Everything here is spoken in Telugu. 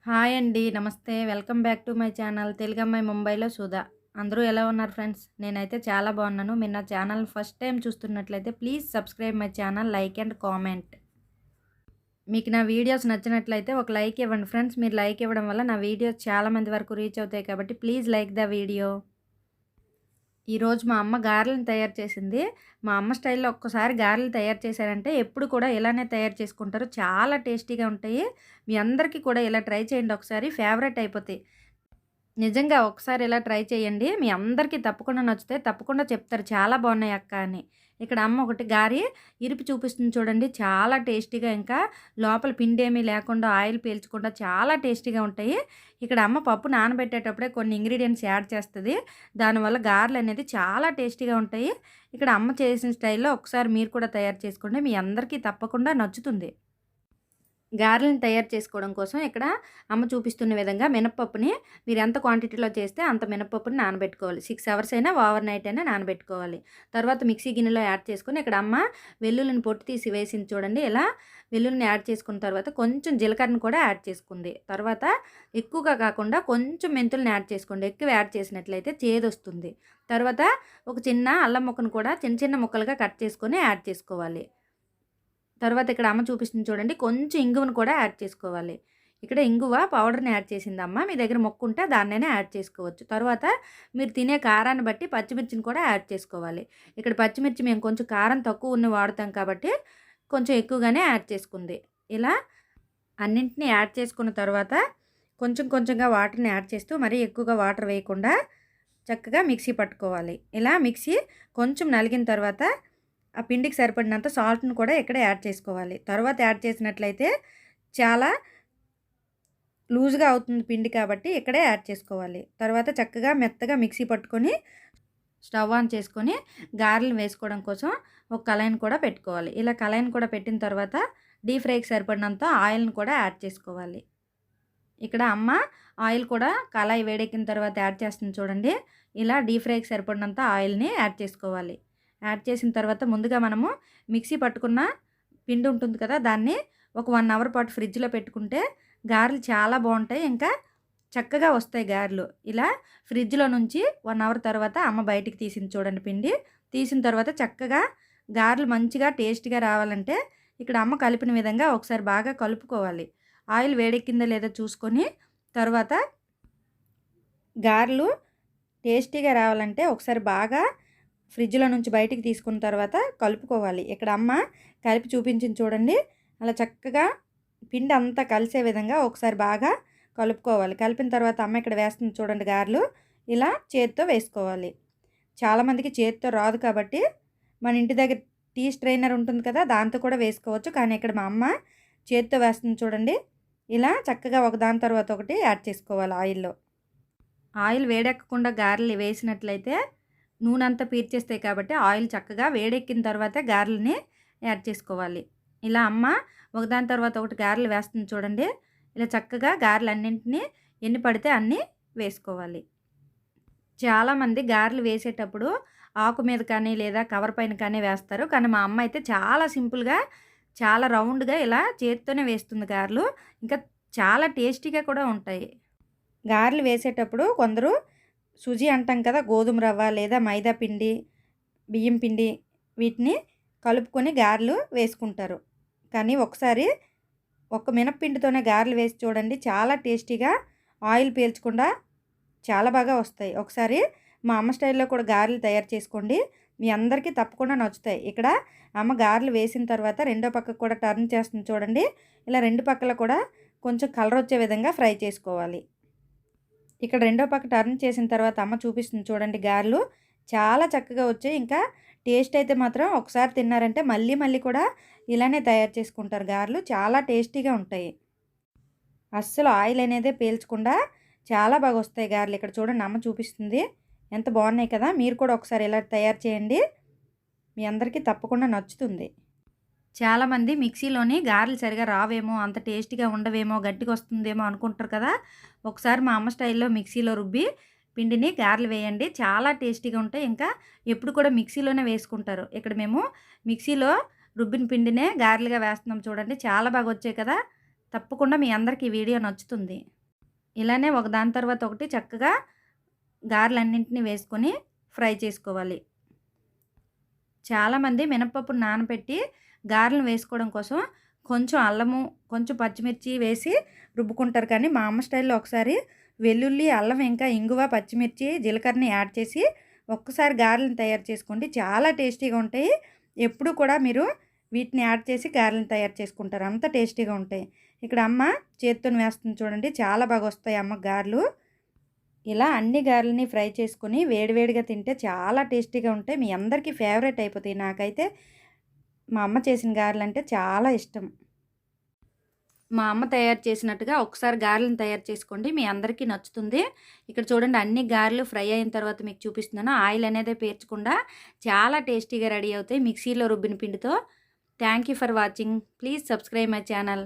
హాయ్ అండి. నమస్తే. Welcome back to my channel తెలుగమ్మాయి ముంబైలో సుధా. అందరూ ఎలా ఉన్నారు ఫ్రెండ్స్? నేనైతే చాలా బాగున్నాను. మీరు నా ఛానల్ ఫస్ట్ టైం చూస్తున్నట్లయితే please subscribe my channel, like and comment. మీకు నా వీడియోస్ నచ్చినట్లయితే ఒక లైక్ ఇవ్వండి ఫ్రెండ్స్. మీరు లైక్ ఇవ్వడం వల్ల నా వీడియోస్ చాలా మంది వరకు రీచ్ అవుతాయి కాబట్టి ప్లీజ్ లైక్ ద వీడియో. ఈరోజు మా అమ్మ గారెలను తయారు చేసింది. మా అమ్మ స్టైల్‌లో ఒక్కసారి గారెలు తయారు చేశారంటే ఎప్పుడు కూడా ఇలానే తయారు చేసుకుంటారు. చాలా టేస్టీగా ఉంటాయి. మీ అందరికీ కూడా ఇలా ట్రై చేయండి ఒకసారి. ఫేవరెట్ అయిపోతాయి. నిజంగా ఒకసారి ఇలా ట్రై చేయండి. మీ అందరికీ తప్పకుండా నచ్చుతాయి. తప్పకుండా చెప్తారు చాలా బాగున్నాయి అక్క అని. ఇక్కడ అమ్మ ఒకటి గారి ఇరిపి చూపిస్తుంది చూడండి. చాలా టేస్టీగా, ఇంకా లోపల పిండేమీ లేకుండా ఆయిల్ పీల్చకుండా చాలా టేస్టీగా ఉంటాయి. ఇక్కడ అమ్మ పప్పు నానబెట్టేటప్పుడే కొన్ని ఇంగ్రీడియంట్స్ యాడ్ చేస్తది. దానివల్ల గారెలు అనేది చాలా టేస్టీగా ఉంటాయి. ఇక్కడ అమ్మ చేసిన స్టైల్‌లో ఒకసారి మీరు కూడా తయారు చేసుకోండి. మీ అందరికీ తప్పకుండా నచ్చుతుంది. గారెలను తయారు చేసుకోవడం కోసం ఇక్కడ అమ్మ చూపిస్తున్న విధంగా మినపప్పుని మీరు ఎంత క్వాంటిటీలో చేస్తే అంత మినపప్పుని నానబెట్టుకోవాలి. 6 అవర్స్ అయినా ఓవర్ నైట్ అయినా నానబెట్టుకోవాలి. తర్వాత మిక్సీ గిన్నెలో యాడ్ చేసుకొని ఇక్కడ అమ్మ వెల్లుల్లిని పొట్టు తీసి వేసింది చూడండి. ఇలా వెల్లుల్లిని యాడ్ చేసుకున్న తర్వాత కొంచెం జీలకర్రను కూడా యాడ్ చేసుకుంది. తర్వాత ఎక్కువగా కాకుండా కొంచెం మెంతులను యాడ్ చేసుకోండి. ఎక్కువ యాడ్ చేసినట్లయితే చేదొస్తుంది. తర్వాత ఒక చిన్న అల్లం ముక్కను కూడా చిన్న చిన్న ముక్కలుగా కట్ చేసుకొని యాడ్ చేసుకోవాలి. తర్వాత ఇక్కడ అమ్మ చూపిస్తుంది చూడండి. కొంచెం ఇంగువను కూడా యాడ్ చేసుకోవాలి. ఇక్కడ ఇంగువ పౌడర్‌ని యాడ్ చేసిందమ్మ. మీ దగ్గర మొక్కుంటే దాన్నైనా యాడ్ చేసుకోవచ్చు. తర్వాత మీరు తినే కారాన్ని బట్టి పచ్చిమిర్చిని కూడా యాడ్ చేసుకోవాలి. ఇక్కడ పచ్చిమిర్చి మేము కొంచెం కారం తక్కువ ఉన్నవి వాడతాం కాబట్టి కొంచెం ఎక్కువగానే యాడ్ చేసుకుంది. ఇలా అన్నింటిని యాడ్ చేసుకున్న తర్వాత కొంచెం కొంచెంగా వాటర్‌ని యాడ్ చేస్తూ మరీ ఎక్కువగా వాటర్ వేయకుండా చక్కగా మిక్సీ పట్టుకోవాలి. ఇలా మిక్సీ కొంచెం నలిగిన తర్వాత ఆ పిండికి సరిపడినంత సాల్ట్‌ని కూడా ఇక్కడ యాడ్ చేసుకోవాలి. తర్వాత యాడ్ చేసినట్లయితే చాలా లూజ్‌గా అవుతుంది పిండి కాబట్టి ఇక్కడే యాడ్ చేసుకోవాలి. తర్వాత చక్కగా మెత్తగా మిక్సీ పట్టుకొని స్టవ్ ఆన్ చేసుకొని గారెలు వేసుకోవడం కోసం ఒక కళాయిని కూడా పెట్టుకోవాలి. ఇలా కళాయిని కూడా పెట్టిన తర్వాత డీప్ ఫ్రైకి సరిపడినంత ఆయిల్‌ని కూడా యాడ్ చేసుకోవాలి. ఇక్కడ అమ్మ ఆయిల్ కూడా కళాయి వేడెక్కిన తర్వాత యాడ్ చేస్తుంది చూడండి. ఇలా డీప్ ఫ్రైకి సరిపడినంత ఆయిల్‌ని యాడ్ చేసుకోవాలి. యాడ్ చేసిన తర్వాత ముందుగా మనము మిక్సీ పట్టుకున్న పిండి ఉంటుంది కదా, దాన్ని ఒక 1 అవర్ పాటు ఫ్రిడ్జ్‌లో పెట్టుకుంటే గారెలు చాలా బాగుంటాయి. ఇంకా చక్కగా వస్తాయి గారెలు. ఇలా ఫ్రిడ్జ్‌లో నుంచి 1 అవర్ తర్వాత అమ్మ బయటికి తీసింది చూడండి పిండి. తీసిన తర్వాత చక్కగా గారెలు మంచిగా టేస్ట్‌గా రావాలంటే ఇక్కడ అమ్మ కలిపిన విధంగా ఒకసారి బాగా కలుపుకోవాలి. ఆయిల్ వేడెక్కిందో లేదో చూసుకొని తర్వాత గారెలు టేస్టీగా రావాలంటే ఒకసారి బాగా ఫ్రిడ్జ్‌లో నుంచి బయటికి తీసుకున్న తర్వాత కలుపుకోవాలి. ఇక్కడ అమ్మ కలిపి చూపించింది చూడండి. అలా చక్కగా పిండి అంతా కలిసే విధంగా ఒకసారి బాగా కలుపుకోవాలి. కలిపిన తర్వాత అమ్మ ఇక్కడ వేస్తుంది చూడండి గారెలు. ఇలా చేత్తో వేసుకోవాలి. చాలామందికి చేత్తో రాదు కాబట్టి మన ఇంటి దగ్గర టీ స్ట్రైనర్ ఉంటుంది కదా, దాంతో కూడా వేసుకోవచ్చు. కానీ ఇక్కడ మా అమ్మ చేత్తో వేస్తుంది చూడండి. ఇలా చక్కగా ఒకదాని తర్వాత ఒకటి యాడ్ చేసుకోవాలి ఆయిల్‌లో. ఆయిల్ వేడెక్కకుండా గారెలు వేసినట్లయితే నూనె అంతా పీల్చేస్తాయి కాబట్టి ఆయిల్ చక్కగా వేడెక్కిన తర్వాతే గారెలని యాడ్ చేసుకోవాలి. ఇలా అమ్మ ఒకదాని తర్వాత ఒకటి గారెలు వేస్తుంది చూడండి. ఇలా చక్కగా గారెలు అన్నింటినీ ఎన్ని పడితే అన్నీ వేసుకోవాలి. చాలామంది గారెలు వేసేటప్పుడు ఆకు మీద కానీ లేదా కవర్ పైన కానీ వేస్తారు. కానీ మా అమ్మ అయితే చాలా సింపుల్‌గా చాలా రౌండ్‌గా ఇలా చేత్తోనే వేస్తుంది గారెలు. ఇంకా చాలా టేస్టీగా కూడా ఉంటాయి. గారెలు వేసేటప్పుడు కొందరు సుజీ అంటాం కదా, గోధుమ రవ్వ లేదా మైదా పిండి, బియ్యం పిండి వీటిని కలుపుకొని గారెలు వేసుకుంటారు. కానీ ఒకసారి ఒక్క మినప్పిండితోనే గారెలు వేసి చూడండి. చాలా టేస్టీగా ఆయిల్ పీల్చకుండా చాలా బాగా వస్తాయి. ఒకసారి మా అమ్మ స్టైల్‌లో కూడా గారెలు తయారు చేసుకోండి. మీ అందరికీ తప్పకుండా నచ్చుతాయి. ఇక్కడ అమ్మ గారెలు వేసిన తర్వాత రెండో పక్కకు కూడా టర్న్ చేస్తుంది చూడండి. ఇలా రెండు పక్కల కూడా కొంచెం కలర్ వచ్చే విధంగా ఫ్రై చేసుకోవాలి. ఇక్కడ రెండో పక్క టర్న్ చేసిన తర్వాత అమ్మ చూపిస్తుంది చూడండి గారెలు చాలా చక్కగా వచ్చాయి. ఇంకా టేస్ట్ అయితే మాత్రం ఒకసారి తిన్నారంటే మళ్ళీ మళ్ళీ కూడా ఇలానే తయారు చేసుకుంటారు. గారెలు చాలా టేస్టీగా ఉంటాయి. అస్సలు ఆయిల్ అనేదే పీల్చకుండా చాలా బాగా వస్తాయి గారెలు. ఇక్కడ చూడండి అమ్మ చూపిస్తుంది. ఎంత బాగున్నాయి కదా. మీరు కూడా ఒకసారి ఇలా తయారు చేయండి. మీ అందరికీ తప్పకుండా నచ్చుతుంది. చాలామంది మిక్సీలోని గారెలు సరిగా రావేమో, అంత టేస్టీగా ఉండవేమో, గట్టిగా వస్తుందేమో అనుకుంటారు కదా. ఒకసారి మా అమ్మ స్టైల్లో మిక్సీలో రుబ్బి పిండిని గారెలు వేయండి. చాలా టేస్టీగా ఉంటాయి. ఇంకా ఎప్పుడు కూడా మిక్సీలోనే వేసుకుంటారు. ఇక్కడ మేము మిక్సీలో రుబ్బిన పిండినే గారెలుగా వేస్తున్నాం చూడండి. చాలా బాగా వచ్చాయి కదా. తప్పకుండా మీ అందరికీ ఈ వీడియో నచ్చుతుంది. ఇలానే ఒకదాని తర్వాత ఒకటి చక్కగా గారెలన్నింటినీ వేసుకొని ఫ్రై చేసుకోవాలి. చాలామంది మినపప్పును నానబెట్టి గారెలు వేసుకోవడం కోసం కొంచెం అల్లము, కొంచెం పచ్చిమిర్చి వేసి రుబ్బుకుంటారు. కానీ మా అమ్మ స్టైల్‌లో ఒకసారి వెల్లుల్లి, అల్లం, ఇంకా ఇంగువ, పచ్చిమిర్చి, జీలకర్రని యాడ్ చేసి ఒక్కసారి గారెలను తయారు చేసుకోండి. చాలా టేస్టీగా ఉంటాయి. ఎప్పుడు కూడా మీరు వీటిని యాడ్ చేసి గారెలను తయారు చేసుకుంటారు. అంత టేస్టీగా ఉంటాయి. ఇక్కడ అమ్మ చేత్తోని వేస్తుంది చూడండి. చాలా బాగా వస్తాయి అమ్మకి గారెలు. ఇలా అన్ని గారెలని ఫ్రై చేసుకొని వేడివేడిగా తింటే చాలా టేస్టీగా ఉంటాయి. మీ అందరికీ ఫేవరెట్ అయిపోతాయి. నాకైతే మా అమ్మ చేసిన గారెలంటే చాలా ఇష్టం. మా అమ్మ తయారు చేసినట్టుగా ఒకసారి గారెలను తయారు చేసుకోండి. మీ అందరికీ నచ్చుతుంది. ఇక్కడ చూడండి అన్ని గారెలు ఫ్రై అయిన తర్వాత మీకు చూపిస్తున్నాను. ఆయిల్ అనేది పీల్చకుండా చాలా టేస్టీగా రెడీ అవుతాయి మిక్సీలో రుబ్బిన పిండితో. Thank you for watching. Please subscribe my channel.